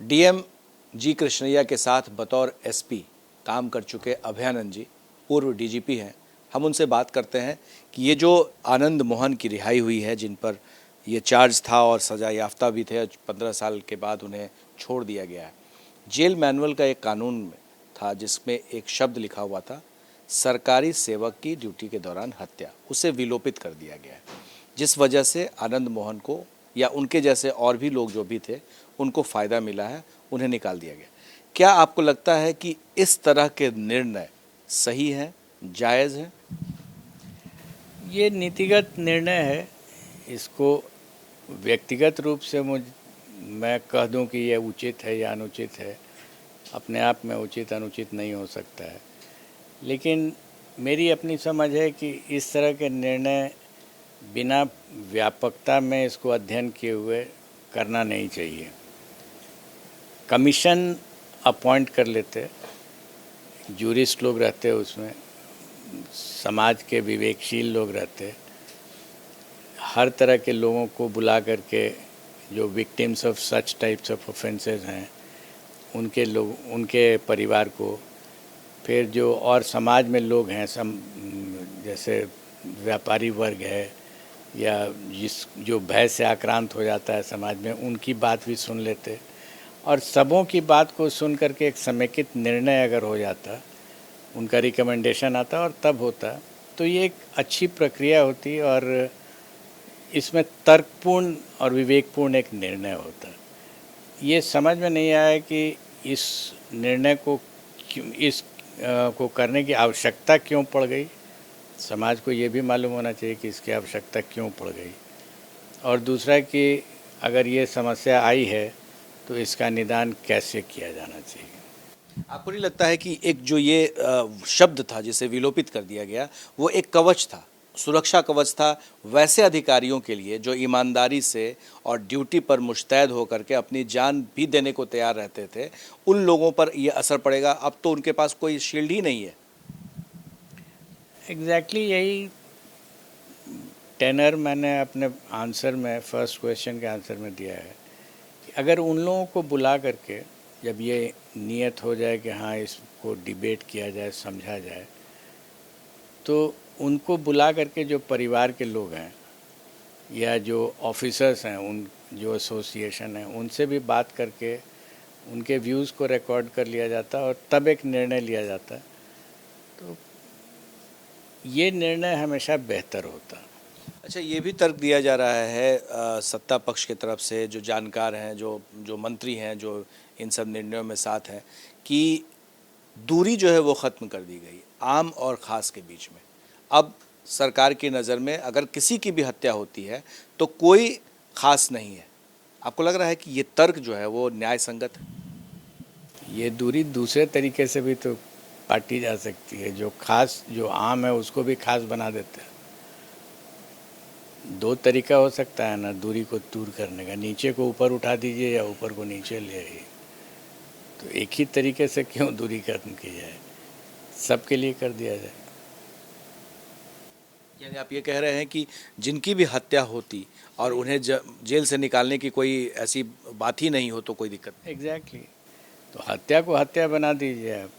DM G Krishnaiah के साथ बतौर एसपी काम कर चुके अभयानंद जी पूर्व डीजीपी हैं। हम उनसे बात करते हैं कि ये जो आनंद मोहन की रिहाई हुई है, जिन पर ये चार्ज था और सजा याफ्ता भी थे, 15 साल के बाद उन्हें छोड़ दिया गया है। जेल मैनुअल का एक कानून में था जिसमें एक शब्द लिखा हुआ था, सरकारी सेवक की ड्यूटी के दौरान हत्या, उसे विलोपित कर दिया गया है, जिस वजह से आनंद मोहन को या उनके जैसे और भी लोग जो भी थे उनको फ़ायदा मिला है, उन्हें निकाल दिया गया। क्या आपको लगता है कि इस तरह के निर्णय सही हैं, जायज़ हैं? ये नीतिगत निर्णय है। इसको व्यक्तिगत रूप से मैं कह दूं कि यह उचित है या अनुचित है, अपने आप में उचित अनुचित नहीं हो सकता है। लेकिन मेरी अपनी समझ है कि इस तरह के निर्णय बिना व्यापकता में इसको अध्ययन किए हुए करना नहीं चाहिए। कमीशन अपॉइंट कर लेते, जूरिस्ट लोग रहते उसमें, समाज के विवेकशील लोग रहते, हर तरह के लोगों को बुला करके जो victims of such types of offences हैं उनके परिवार को, फिर जो और समाज में लोग हैं जैसे व्यापारी वर्ग है या जो भय से आक्रांत हो जाता है समाज में, उनकी बात भी सुन लेते और सबों की बात को सुन करके एक समेकित निर्णय अगर हो जाता, उनका रिकमेंडेशन आता और तब होता, तो ये एक अच्छी प्रक्रिया होती और इसमें तर्कपूर्ण और विवेकपूर्ण एक निर्णय होता। ये समझ में नहीं आया कि इस निर्णय को को करने की आवश्यकता क्यों पड़ गई। समाज को ये भी मालूम होना चाहिए कि इसकी आवश्यकता क्यों पड़ गई, और दूसरा कि अगर ये समस्या आई है तो इसका निदान कैसे किया जाना चाहिए। आपको नहीं लगता है कि एक जो ये शब्द था जिसे विलोपित कर दिया गया, वो एक कवच था, सुरक्षा कवच था वैसे अधिकारियों के लिए जो ईमानदारी से और ड्यूटी पर मुस्तैद होकर के अपनी जान भी देने को तैयार रहते थे, उन लोगों पर ये असर पड़ेगा। अब तो उनके पास कोई शील्ड ही नहीं है। एग्जैक्टली यही टेनर मैंने अपने आंसर में, फर्स्ट क्वेश्चन के आंसर में दिया है कि अगर उन लोगों को बुला करके जब ये नियत हो जाए कि हाँ इसको डिबेट किया जाए, समझा जाए, तो उनको बुला करके जो परिवार के लोग हैं या जो ऑफिसर्स हैं, उन जो एसोसिएशन हैं, उनसे भी बात करके उनके व्यूज़ को रिकॉर्ड कर लिया जाता और तब एक निर्णय लिया जाता, तो ये निर्णय हमेशा बेहतर होता। अच्छा, ये भी तर्क दिया जा रहा है सत्ता पक्ष की तरफ से, जो जानकार हैं, जो जो मंत्री हैं, जो इन सब निर्णयों में साथ हैं, कि दूरी जो है वो ख़त्म कर दी गई आम और ख़ास के बीच में। अब सरकार की नज़र में अगर किसी की भी हत्या होती है तो कोई ख़ास नहीं है। आपको लग रहा है कि ये तर्क जो है वो न्याय संगत है? ये दूरी दूसरे तरीके से भी तो काटी जा सकती है। जो खास, जो आम है उसको भी खास बना देते हैं। दो तरीका हो सकता है ना दूरी को दूर करने का, नीचे को ऊपर उठा दीजिए या ऊपर को नीचे ले आइए। तो एक ही तरीके से क्यों दूरी खत्म की जाए, सबके लिए कर दिया जाए। यानी आप ये कह रहे हैं कि जिनकी भी हत्या होती और उन्हें जेल से निकालने की कोई ऐसी बात ही नहीं हो तो कोई दिक्कत नहीं। एग्जैक्टली तो हत्या को हत्या बना दीजिए आप।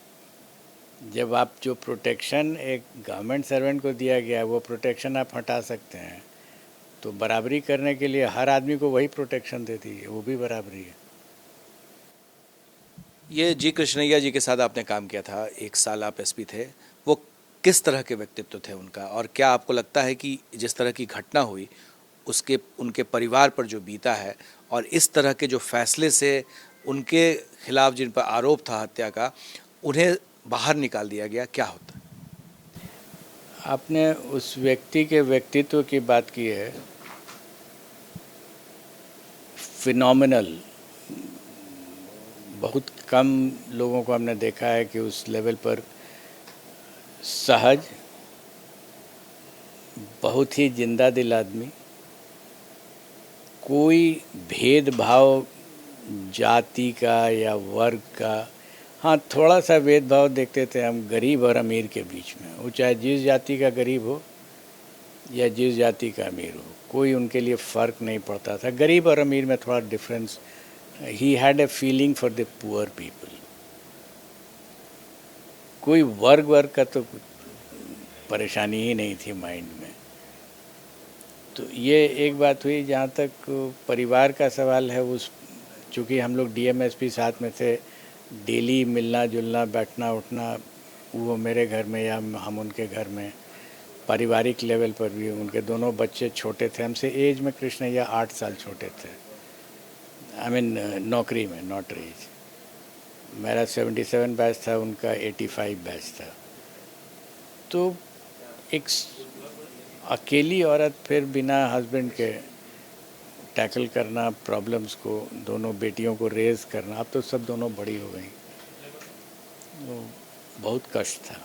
जब आप जो प्रोटेक्शन एक गवर्नमेंट सर्वेंट को दिया गया है वो प्रोटेक्शन आप हटा सकते हैं, तो बराबरी करने के लिए हर आदमी को वही प्रोटेक्शन दे दीजिए, वो भी बराबरी है। ये जी कृष्णैया जी के साथ आपने काम किया था, 1 साल आप एसपी थे, वो किस तरह के व्यक्तित्व थे उनका, और क्या आपको लगता है कि जिस तरह की घटना हुई उसके उनके परिवार पर जो बीता है और इस तरह के जो फैसले से उनके खिलाफ जिन पर आरोप था हत्या का, उन्हें बाहर निकाल दिया गया, क्या होता? आपने उस व्यक्ति के व्यक्तित्व की बात की है, फिनोमिनल। बहुत कम लोगों को हमने देखा है कि उस लेवल पर सहज, बहुत ही जिंदा दिल आदमी, कोई भेदभाव जाति का या वर्ग का, हाँ थोड़ा सा भेदभाव देखते थे हम गरीब और अमीर के बीच में, वो चाहे जिस जाति का गरीब हो या जिस जाति का अमीर हो, कोई उनके लिए फ़र्क नहीं पड़ता था। गरीब और अमीर में थोड़ा difference he had a feeling for the poor people. कोई वर्ग का तो परेशानी ही नहीं थी माइंड में। तो ये एक बात हुई। जहाँ तक परिवार का सवाल है, उस चूँकि हम लोग डीएमएसपी साथ में थे, डेली मिलना जुलना, बैठना उठना, वो मेरे घर में या हम उनके घर में, पारिवारिक लेवल पर भी। उनके दोनों बच्चे छोटे थे हमसे, एज में कृष्णैया 8 साल छोटे थे। आई मीन नौकरी में, नॉट एज। मेरा 77 बैच था, उनका 85 बैच था। तो एक अकेली औरत फिर बिना हस्बैंड के टैकल करना प्रॉब्लम्स को, दोनों बेटियों को रेज़ करना। अब तो सब दोनों बड़ी हो गई, तो बहुत कष्ट था।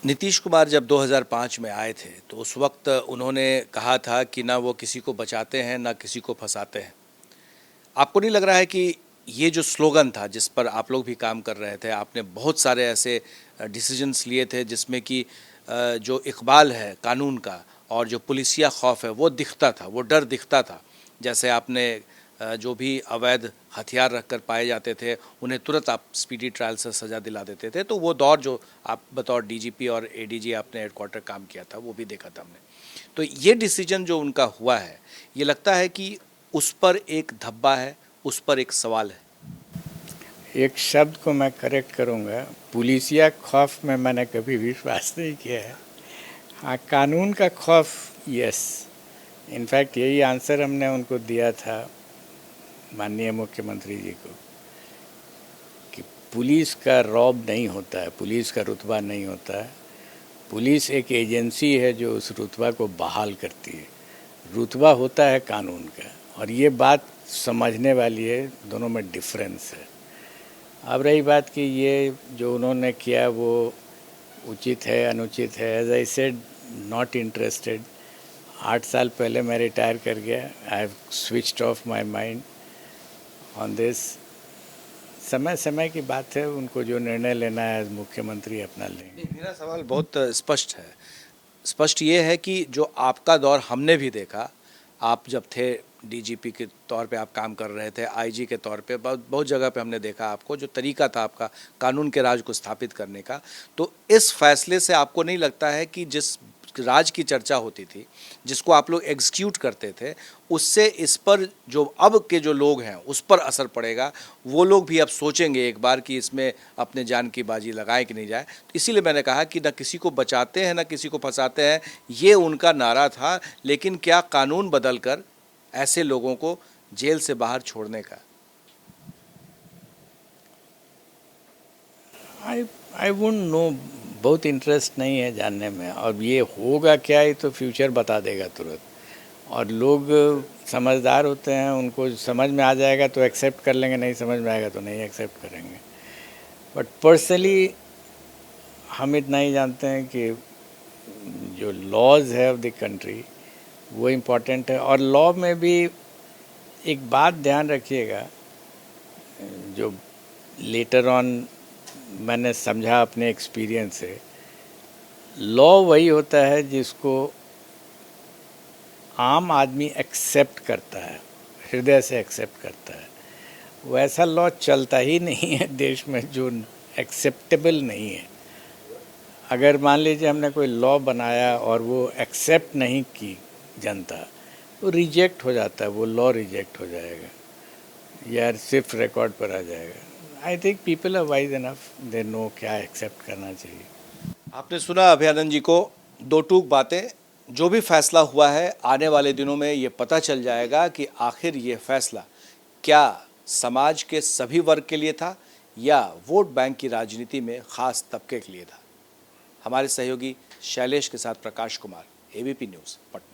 नीतीश कुमार जब 2005 में आए थे तो उस वक्त उन्होंने कहा था कि ना वो किसी को बचाते हैं ना किसी को फंसाते हैं। आपको नहीं लग रहा है कि ये जो स्लोगन था जिस पर आप लोग भी काम कर रहे थे, आपने बहुत सारे ऐसे डिसीजंस लिए थे जिसमें कि जो इकबाल है कानून का और जो पुलिसिया खौफ है वो दिखता था, वो डर दिखता था। जैसे आपने जो भी अवैध हथियार रखकर पाए जाते थे उन्हें तुरंत आप स्पीडी ट्रायल से सज़ा दिला देते थे। तो वो दौर जो आप बतौर डीजीपी और एडीजी आपने हेडक्वार्टर काम किया था वो भी देखा था हमने। तो ये डिसीजन जो उनका हुआ है, ये लगता है कि उस पर एक धब्बा है, उस पर एक सवाल है। एक शब्द को मैं करेक्ट करूँगा, पुलिसिया खौफ में मैंने कभी विश्वास नहीं किया है। हाँ, कानून का खौफ यस। इनफैक्ट यही आंसर हमने उनको दिया था माननीय मुख्यमंत्री जी को कि पुलिस का रौब नहीं होता है, पुलिस का रुतबा नहीं होता है। पुलिस एक एजेंसी है जो उस रुतबा को बहाल करती है। रुतबा होता है कानून का, और ये बात समझने वाली है, दोनों में डिफरेंस है। अब रही बात कि ये जो उन्होंने किया वो उचित है अनुचित है, as I said, not interested. 8 साल पहले मैं रिटायर कर गया। I have switched off my mind on this. समय समय की बात है, उनको जो निर्णय लेना है मुख्यमंत्री अपना लेंगे। मेरा सवाल बहुत स्पष्ट है। स्पष्ट ये है कि जो आपका दौर हमने भी देखा, आप जब थे डीजीपी के तौर पे आप काम कर रहे थे, आईजी के तौर पे बहुत जगह पे हमने देखा आपको, जो तरीका था आपका कानून के राज को स्थापित करने का। तो इस फैसले से आपको नहीं लगता है कि जिस राज की चर्चा होती थी, जिसको आप लोग एग्जीक्यूट करते थे, उससे इस पर जो अब के जो लोग हैं उस पर असर पड़ेगा? वो लोग भी अब सोचेंगे एक बार कि इसमें अपने जान की बाजी लगाए कि नहीं जाए। तो इसीलिए मैंने कहा कि ना किसी को बचाते हैं ना किसी को फंसाते हैं, ये उनका नारा था। लेकिन क्या कानून बदल कर ऐसे लोगों को जेल से बाहर छोड़ने का? आई वुडंट नो, बहुत इंटरेस्ट नहीं है जानने में। और ये होगा क्या, ये तो फ्यूचर बता देगा तुरंत। और लोग समझदार होते हैं, उनको समझ में आ जाएगा तो एक्सेप्ट कर लेंगे, नहीं समझ में आएगा तो नहीं एक्सेप्ट करेंगे। बट पर्सनली हम इतना ही जानते हैं कि जो लॉज है ऑफ द कंट्री वो इम्पोर्टेंट है। और लॉ में भी एक बात ध्यान रखिएगा, जो लेटर ऑन मैंने समझा अपने एक्सपीरियंस से, लॉ वही होता है जिसको आम आदमी एक्सेप्ट करता है, हृदय से एक्सेप्ट करता है। वैसा लॉ चलता ही नहीं है देश में जो एक्सेप्टेबल नहीं है। अगर मान लीजिए हमने कोई लॉ बनाया और वो एक्सेप्ट नहीं की जनता, तो रिजेक्ट हो जाता है, वो लॉ रिजेक्ट हो जाएगा या सिर्फ रिकॉर्ड पर आ जाएगा। I think people are wise enough, they know क्या एक्सेप्ट करना चाहिए। आपने सुना अभयानंद जी को, दो टूक बातें। जो भी फैसला हुआ है, आने वाले दिनों में ये पता चल जाएगा कि आखिर ये फैसला क्या समाज के सभी वर्ग के लिए था या वोट बैंक की राजनीति में खास तबके के लिए था। हमारे सहयोगी शैलेश के साथ प्रकाश कुमार, एबीपी न्यूज़, पटना।